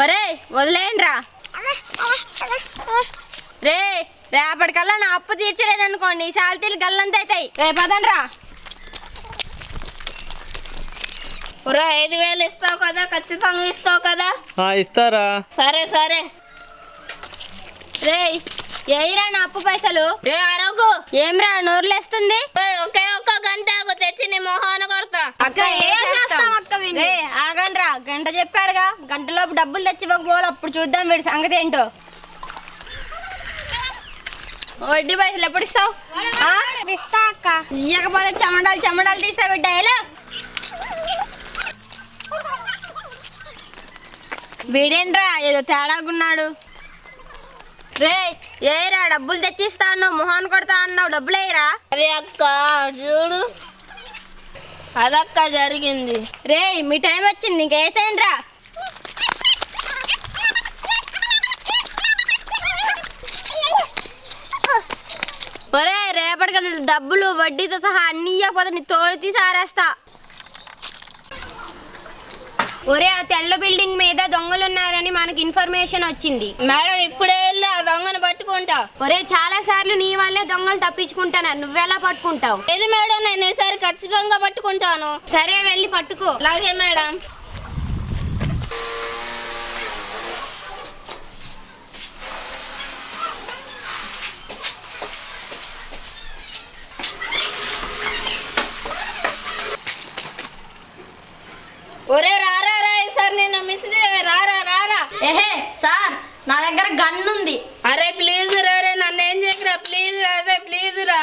ఒరే వదిలేయండిరా. రే రేపటికల్లా నా అప్పు తీర్చలేదనుకోండి శాలరీలు గల్లంత అవుతాయి. రేపు అదనరా. ఒరే 5,000 ఇస్తావు కదా, ఖచ్చితంగా ఇస్తావు కదా? ఇస్తారా? సరే సరే. రే ఏయిరా నా అప్పు పైసలు. రే అరగు. ఏమ్రా నోరులేస్తుంది? ఒకే ఒక్క గంట ఆగు, తెచ్చి నీ మొహాన కొడతా. అక్క రే ఆగండ్రా, గంట చెప్పాడుగా, గంటలోపు డబ్బులు తెచ్చివ్వకపోవాలి, అప్పుడు చూద్దాం వీడి సంగతి ఏంటో. వడ్డీ పైసలు ఎప్పుడు ఇస్తావు? ఇస్తా అక్క. ఇయ్యకపోతే చెమడాలు తీస్తా బిడ్డ. ఎలా వీడేంట్రా ఏదో తేడాగున్నాడు. రే ఏరా డబ్బులు తెచ్చిస్తా అన్నావు, మొహాన్ కొడతా అన్నావు, డబ్బులు వేయరా? అదే అక్క చూడు, అదక్క జరిగింది. రే మీ టైం వచ్చింది, ఇంకేసేయండిరా. ఒరే రేపటికి డబ్బులు వడ్డీతో సహా అన్ని ఇవ్వకపోతే నీ తోలు తీసి ఆరేస్తా. ఒరే ఆ తెల్ల బిల్డింగ్ మీద దొంగలున్నారని మనకి ఇన్ఫర్మేషన్ వచ్చింది. మేడం ఇప్పుడే వెళ్ళి ఆ దొంగను పట్టుకుంటా. ఒరే చాలా సార్లు నీ వల్లే దొంగలు తప్పించుకుంటున్నారు, నువ్వెలా పట్టుకుంటావు? ఇది మేడం, నేను ఈసారి ఖచ్చితంగా పట్టుకుంటాను. సరే వెళ్ళి పట్టుకో. అలాగే మేడం. ఒరే రారా సార్, నేను మిస్ రారా. ఏహే సార్ నా దగ్గర గన్ ఉంది. అరే ప్లీజ్ రే, నన్ను ఏం చేయకురా ప్లీజ్ రా, ప్లీజ్ రా.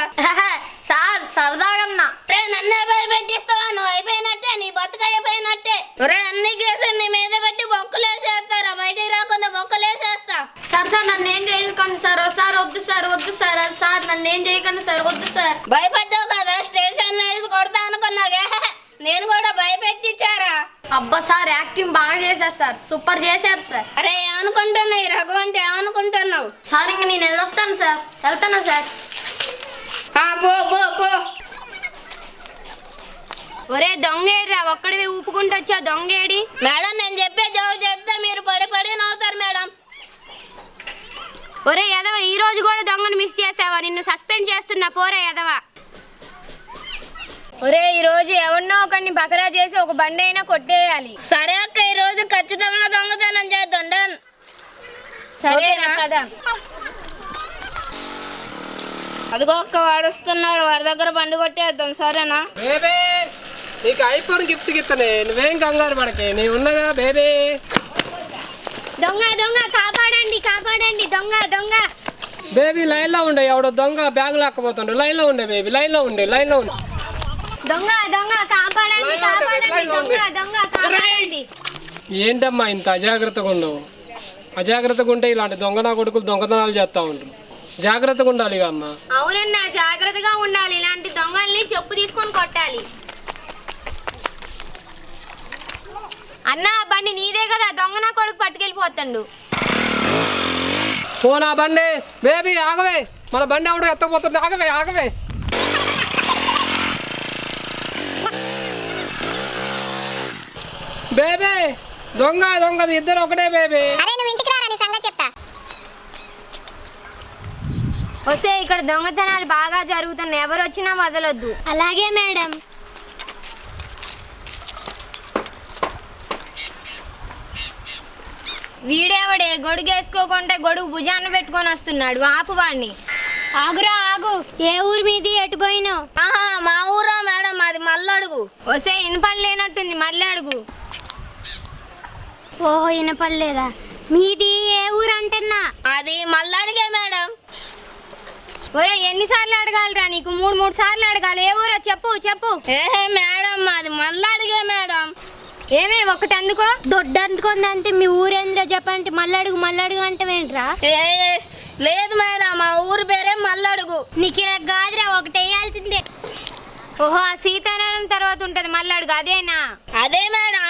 సార్ సరదాగన్నా. రే నన్నే భయపెట్టిస్తావా? నువ్వు అయిపోయినట్టే, నీ బతుకు అయిపోయినట్టే. ఒరే అన్ని కేసులు నీ మీద పెట్టి బొక్కలేసేస్తారా, బయటికి రాకుండా బొక్కలేసేస్తా. సార్ నన్ను ఏం చేయకండి సార్. వద్దు సార్ నన్ను ఏం చేయకండి సార్, వద్దు సార్. భయపడ్డావు కదా, స్టేషన్ లో వేసి కొడతా అనుకున్నాగే, నేను కూడా భయపెట్టించారా? అబ్బా సార్ యాక్టింగ్ బాగా చేశారు సార్, సూపర్ చేశారు సార్. అరే ఏమనుకుంటున్నావు ఈ రఘు అంటే, ఏమనుకుంటున్నావు? సార్ ఇంక నేను వెళ్ళొస్తాను సార్. వెళ్తానా సార్? పో. ఒరే దొంగేడిరా, ఒక్కడివి ఊపుకుంటూ వచ్చా, దొంగేడి? మేడం నేను చెప్పే జోక్ చెప్తే మీరు పడి నవ్వుతారు మేడం. ఒరే ఎదవ, ఈ రోజు కూడా దొంగను మిస్ చేసావా? నిన్ను సస్పెండ్ చేస్తున్నా, పోరే ఎదవ. ఒరే ఈ రోజు ఎవరినో ఒకరిని బకరా చేసి ఒక బండి అయినా కొట్టేయాలి. సరే అక్క, ఈ రోజు ఖచ్చితంగా దొంగతనం చేద్దాం. సరేనా కదా? అదిగో ఒక్క వాడుస్తున్నాడు, వాడి దగ్గర బండి కొట్టేద్దాం. సరేనా? బేబీ నీకు ఐఫోన్ గిఫ్ట్ గిత్తనే, నువ్వేం కంగారు పడకే, నీ ఉన్నగా బేబీ. దొంగ కాపాడండి దొంగ. బేబీ లైన్లో ఉండే, ఎవడో దొంగ బ్యాగ్ లాక్కపోతుండు. లైన్లో ఉండే బేబీ, లైన్లో ఉండే. దొంగ కాపాడండి దొంగ కాపాడండి. ఏంటమ్మా ఇంత అజాగ్రత్తగా ఉండవు? అజాగ్రత్తగా ఉంటే ఇలాంటి దొంగ నా కొడుకులు దొంగతనాలు చేస్తూ ఉంటారు. జాగ్రత్తగా ఉండాలి అమ్మా. అవునన్నా జాగ్రత్తగా ఉండాలి, ఇలాంటి దొంగల్ని చెప్పు తీసుకొని కొట్టాలి. అన్న బండి నీదే కదా, దొంగ నా కొడుకు పట్టుకెళ్ళిపోతాడు. పోనా బండి బేబీ, ఆగవే, మన బండి ఎవడో ఎత్తపోతుంది, ఆగవే. బేబీ దొంగది ఇద్దరు ఒకటే బేబీ. వస్తే ఇక్కడ దొంగతనాలు బాగా జరుగుతున్నాయి, ఎవరు వచ్చినా వదలొద్దు. అలాగే మేడం. వీడేవాడే గొడుగు వేసుకోకుంటే గొడుగు భుజాన్ని పెట్టుకొని వస్తున్నాడు, ఆపు వాడిని. ఆగురా ఆగు. ఏ ఊరు మీది, ఎటు పోయినావు? మా ఊరా మేడం, అది మల్లడుగు. వస్తే ఇనపని లేనట్టుంది, మళ్ళీ అడుగు. ఓహో వినపడలేదా? మీది ఏ ఊరు అంటున్నా? అది మల్లడిగే మేడం. ఒరే ఎన్నిసార్లు అడగాలిరా నీకు? మూడు సార్లు అడగాలి. ఏ ఊరో చెప్పు. ఏహే మేడం, అది మల్లడిగే మేడం. ఏమే ఒకటి అందుకో. దొడ్డు అందుకుందంటే మీ ఊరేంద్ర చెప్పంటే మళ్ళడుగు అంటే ఏంట్రా? లేదు మేడం, మా ఊరు పేరే మల్లడుగు. నీకు ఇలా కాదురా, ఒకటి వేయాల్సిందే. ఓహో ఆ సీతారామం తర్వాత ఉంటది మల్లడుగు, అదేనా? అదే మేడం,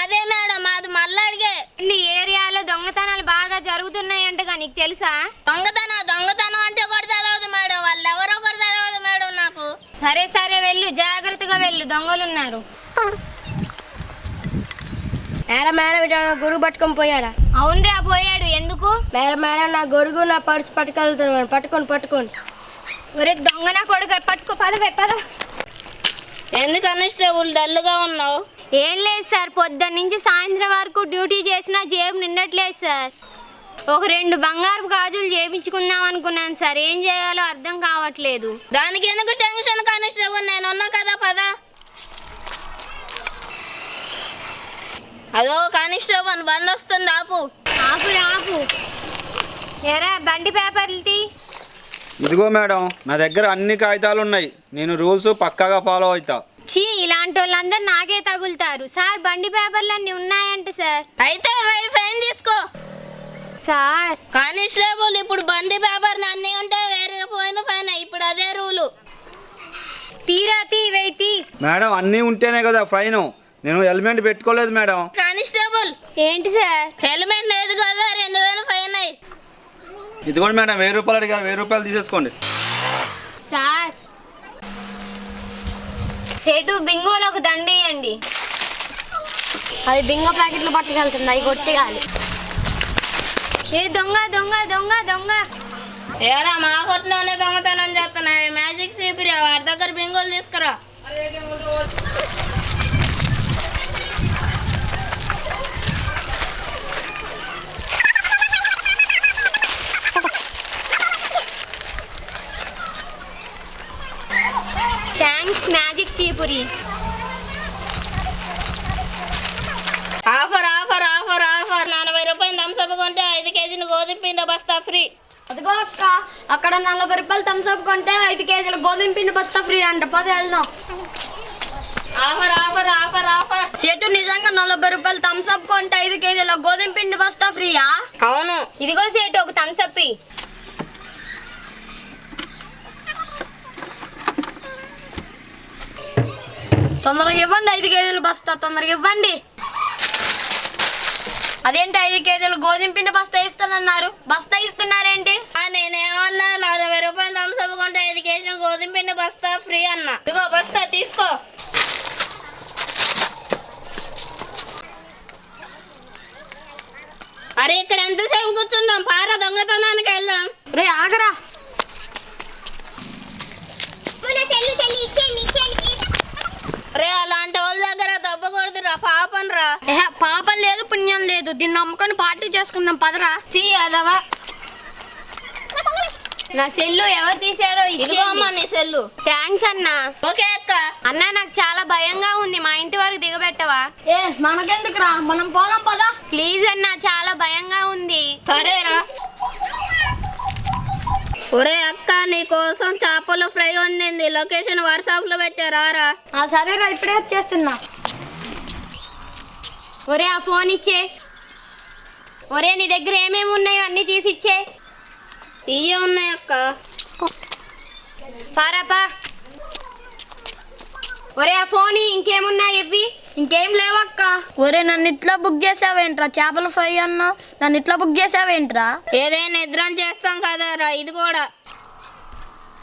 అది మల్లడిగే. ఈ ఏరియాలో దొంగతనాలు బాగా జరుగుతున్నాయంటగా, నీకు తెలుసా? దొంగతనం అంటే కూడా తెలియదు మేడం, వాళ్ళు ఎవరో కూడా తెలియదు మేడం నాకు. సరే వెళ్ళు, జాగ్రత్తగా వెళ్ళు, దొంగలున్నారు. మేడం ఇటు నా గొడుగు పట్టుకొని పోయాడా? అవునరా పోయాడు. ఎందుకు? మేడం నా గొడుగు నా పర్సు పట్టుకెళ్తున్నాను. పట్టుకోండి. ఒరే దొంగ నా కొడుకు పట్టుకో. పద. ఎందుకు కానిస్టేబుల్ డల్గా ఉన్నావు? ఏం లేదు సార్, పొద్దున్న నుంచి సాయంత్రం వరకు డ్యూటీ చేసినా జేబు నిండట్లేదు సార్. ఒక 2 బంగారు గాజులు చేయించుకుందాం అనుకున్నాను సార్. ఏం చేయాలో అర్థం కావట్లేదు. దానికి ఎందుకు టెన్షన్ కానిస్టేబుల్, నేను ఉన్నా కదా, పద. అదో కానిస్టేబుల్ బండి వస్తుంది, ఆపు. ఆపు. ఎరా బండి పేపర్లు తీ. ఇదిగో మేడం, నా దగ్గర అన్ని కాగితాలు ఉన్నాయి. నేను రూల్స్ పక్కాగా ఫాలో అవుతా. చీ, ఇలాంటి వాళ్ళందరూ నాకే తగులుతారు సార్. బండి పేపర్లు అన్నీ ఉన్నాయంట సార్. అయితే ఫైన్ తీసుకో. సార్ కానిస్టేబుల్ ఇప్పుడు బండి పేపర్ అన్నీ ఉంటే వేరే పోయిన ఫైన్. ఇప్పుడు అదే రూలు. తీరా వెయ్యి. మేడం అన్నీ ఉంటేనే కదా ఫైన్. నేను హెల్మెట్ పెట్టుకోలేదు మేడం. కానిస్టేబుల్ ఏంటి సార్? హెల్మెట్ లేదు కదా, 2000 ఫైన్ అయ్యి. ఇదిగోండి మేడం, 1000 రూపాయలు అడిగారు, 1000 రూపాయలు తీసేసుకోండి. సార్ సేటు బింగోలో ఒక దండి ఇవ్వండి. అది బింగో ప్యాకెట్లు పట్టుకెళ్తుంది, అవి కొట్టేయాలి. ఏ దొంగ. ఏరా మా కొట్టులోనే దొంగతనం చేస్తున్నాయి. మ్యాజిక్ సీపిరి వాడి దగ్గర బింగోలు తీసుకురా. Thanks magic చీపురి. ఆఫర్ 40 రూపాయలు థమ్స్అప్ కొంటే 5 కేజీలు గోధుమ పిండి బస్తా ఫ్రీ. అదిగో అక్క, అక్కడ 40 రూపాయలు థమ్స్అప్ కొంటే 5 కేజీల గోధుమ పిండి బస్తా ఫ్రీ అంట. పద వెళ్దాం. ఆఫర్. చెట్టు నిజంగా 40 రూపాయలు థమ్స్అప్ కొంటే 5 కేజీల గోధుమ పిండి బస్తా ఫ్రీయా? అవును. ఇదిగో సేటు ఒక థమ్స్అప్. తొందరగా ఇవ్వండి, 5 కేజీల బస్తా తొందరగా ఇవ్వండి. అదేంటి 5 కేజీల గోధుమ పిండి బస్తా ఇస్తానన్నారు, బస్తా ఇస్తున్నారేంటి? నేనేమన్నా 40 రూపాయలు థమ్స్అప్ కొంటే 5 కేజీలు గోధుమ పిండి బస్తా ఫ్రీ అన్నా. ఇదిగో బస్తా తీసుకో. అరే ఇక్కడ ఎంతసేపు కూర్చుందాం, పారా దొంగతనానికి వెళ్దాం. రే ఆగరా. రే అలాంటి వాళ్ళ దగ్గర దెబ్బకూడదురా, పాపం రా. పాపం లేదు పుణ్యం లేదు, దీన్ని నమ్ముకొని పార్టీ చేసుకుందాం పదరా. చీ అదవా. నా సెల్లు ఎవరు తీసారో ఇదిగో అమ్మా నీ సెల్లు. థ్యాంక్స్ అన్నా. ఓకే అక్క. అన్నా నాకు చాలా భయంగా ఉంది, మా ఇంటి వరకు దిగబెట్టవా? మనకెందుకురా, మనం పోదాం పదా. ప్లీజ్ అన్నా, చాలా భయంగా ఉంది. సరేరా. ఒరే అక్క, నీ కోసం చేపల ఫ్రై వండింది, లొకేషన్ వాట్సాప్ లో పెట్టారా? సరేరా, ఇప్పుడే చేస్తున్నా. ఒరే ఆ ఫోన్ ఇచ్చే. ఒరే నీ దగ్గర ఏమేమి ఉన్నాయో అన్ని తీసిచ్చే. ఇయ్యే ఉన్నాయి అక్క. పారాపా. ఒరే ఆ ఫోన్ ఇంకేమున్నాయి ఇవి? ఇంకేం లేవక్క. ఒరే నన్ను ఇట్లా బుక్ చేసావేంట్రా, చేపల ఫ్రై అన్నా నన్ను ఇట్లా బుక్ చేసావేంట్రా? ఏదైనా నిద్రం చేస్తాం కదరా, ఇది కూడా.